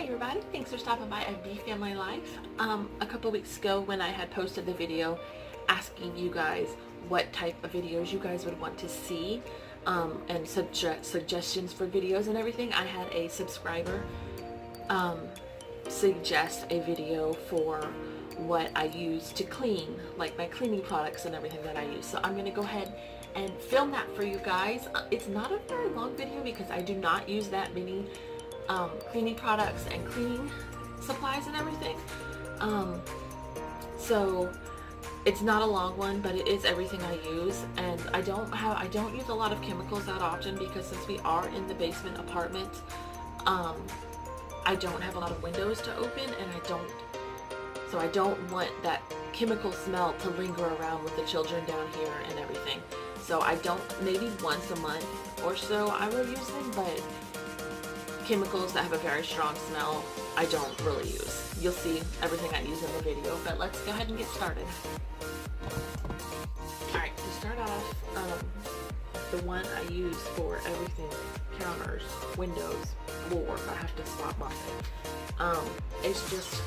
everybody, thanks for stopping by FB Family Life. A couple weeks ago when I had posted the video asking you guys what type of videos you guys would want to see and suggestions for videos and everything, I had a subscriber suggest a video for what I use to clean, like my cleaning products and everything that I use. So I'm going to go ahead and film that for you guys. It's not a very long video because I do not use that many cleaning products and cleaning supplies and everything. So it's not a long one, but it is everything I use, and I don't use a lot of chemicals that often because since we are in the basement apartment, I don't have a lot of windows to open, and I don't want that chemical smell to linger around with the children down here and everything. So I don't, maybe once a month or so I will use them, but chemicals that have a very strong smell I don't really use. You'll see everything I use in the video, but let's go ahead and get started. Alright, to start off, the one I use for everything, counters, windows, floor, if I have to spot mop it, it's just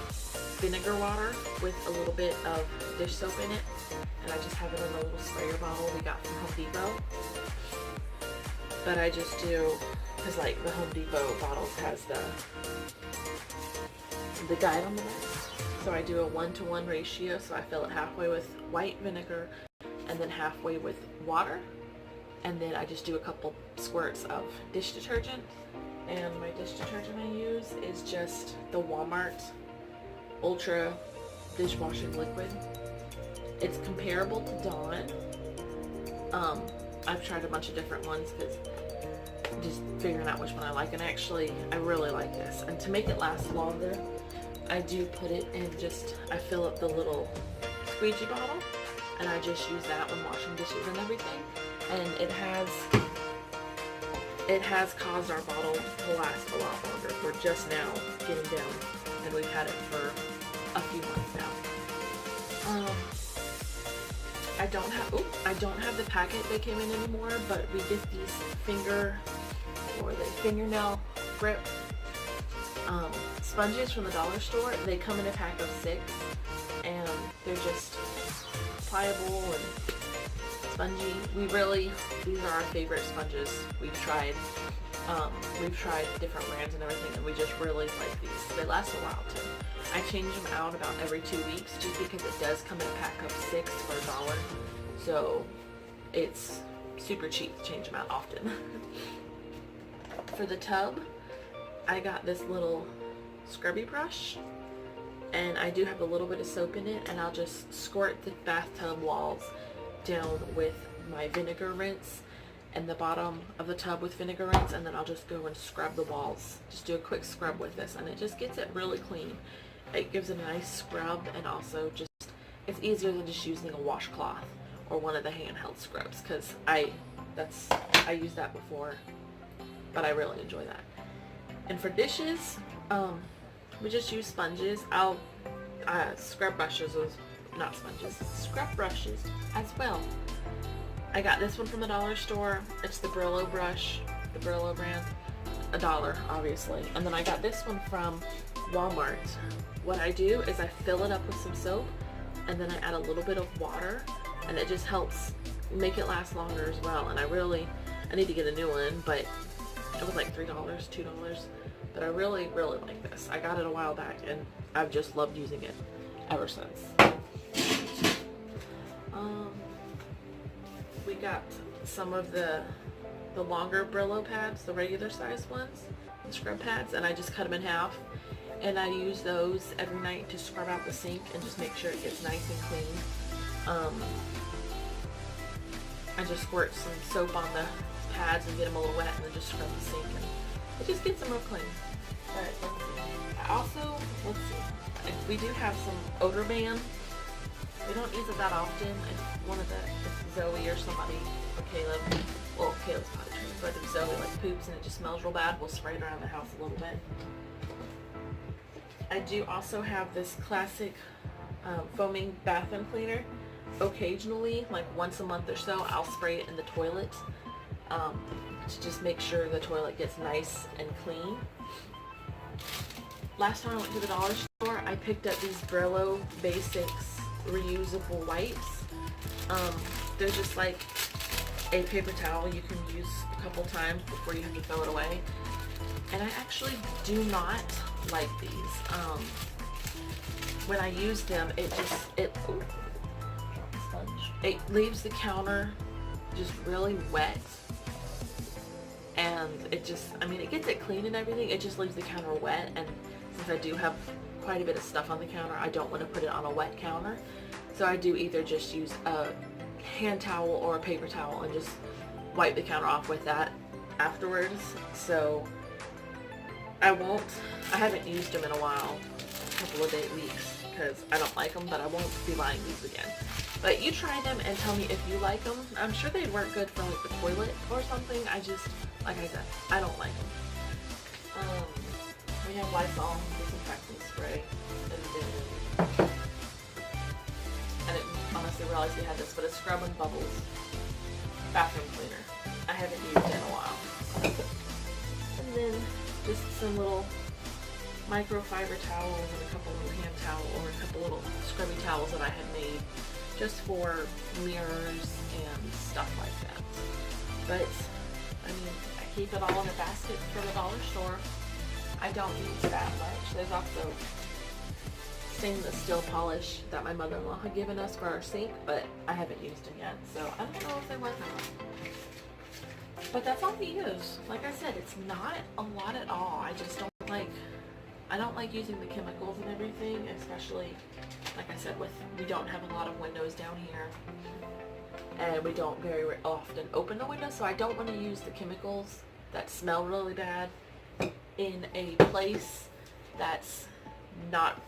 vinegar water with a little bit of dish soap in it, and I just have it in a little sprayer bottle we got from Home Depot. But I just do, because like the Home Depot bottles has the guide on the back, so I do a 1-to-1 ratio, so I fill it halfway with white vinegar and then halfway with water, and then I just do a couple squirts of dish detergent. And my dish detergent I use is just the Walmart Ultra dishwashing liquid. It's comparable to Dawn. I've tried a bunch of different ones because just figuring out which one I like, and actually I really like this. And to make it last longer, I do put it in I fill up the little squeegee bottle, and I just use that when washing dishes and everything. And it has caused our bottle to last a lot longer. We're just now getting down, and we've had it for a few months now. I don't have the packet they came in anymore, but we get these fingernail grip sponges from the dollar store. They come in a pack of 6, and they're just pliable and spongy. These are our favorite sponges. We've tried different brands and everything, and we just really like these. They last a while too. I change them out about every 2 weeks just because it does come in a pack of 6 for $1. So it's super cheap to change them out often. For the tub, I got this little scrubby brush, and I do have a little bit of soap in it, and I'll just squirt the bathtub walls down with my vinegar rinse and the bottom of the tub with vinegar rinse, and then I'll just go and scrub the walls. Just do a quick scrub with this, and it just gets it really clean. It gives it a nice scrub, and also it's easier than just using a washcloth or one of the handheld scrubs, because I used that before, but I really enjoy that. And for dishes, we just use sponges. Scrub brushes as well. I got this one from the dollar store. It's the Brillo brush, the Brillo brand, $1 obviously. And then I got this one from Walmart. What I do is I fill it up with some soap, and then I add a little bit of water, and it just helps make it last longer as well. And I need to get a new one, but it was like $3, $2. But I really, really like this. I got it a while back, and I've just loved using it ever since. We got some of the longer Brillo pads, the regular size ones, the scrub pads, and I just cut them in half, and I use those every night to scrub out the sink and just make sure it gets nice and clean. I just squirt some soap on the pads and get them a little wet, and then just scrub the sink, and it just gets them real clean. But let's see. We do have some odor ban. We don't use it that often. If Zoe or somebody, or Caleb, well, Caleb's potty trained, but if Zoe poops and it just smells real bad, we'll spray it around the house a little bit. I do also have this classic foaming bathroom cleaner. Occasionally, like once a month or so, I'll spray it in the toilet to just make sure the toilet gets nice and clean. last time I went to the dollar store, I picked up these Brillo Basics reusable wipes. They're just like a paper towel you can use a couple times before you have to throw it away. And I actually do not like these. When I use them, it leaves the counter just really wet. And it just, I mean, it gets it clean and everything, it just leaves the counter wet. And since I do have quite a bit of stuff on the counter, I don't want to put it on a wet counter. So I do either just use a hand towel or a paper towel and just wipe the counter off with that afterwards. So I haven't used them in a while, a couple of weeks, because I don't like them, but I won't be buying these again. But you try them and tell me if you like them. I'm sure they'd work good for like the toilet or something. I just, like I said, I don't like them. We have Lysol disinfectant spray, and then I didn't honestly realize we had this, but a Scrub and Bubbles bathroom cleaner. I haven't used it in a while. And then just some little microfiber towels and a couple little hand towels or a couple little scrubby towels that I had made just for mirrors and stuff like that. But I mean, I keep it all in a basket for the dollar store. I don't use that much. There's also stainless steel polish that my mother-in-law had given us for our sink, but I haven't used it yet, so I don't know if they work or not. But that's all we use. Like I said, it's not a lot at all. I just don't like using the chemicals and everything, especially, like I said, we don't have a lot of windows down here, and we don't very often open the windows, so I don't want to use the chemicals that smell really bad in a place that's not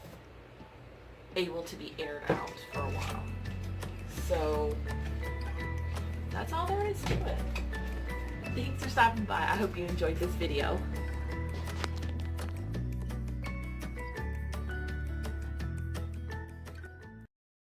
able to be aired out for a while. So that's all there is to it. Thanks for stopping by. I hope you enjoyed this video.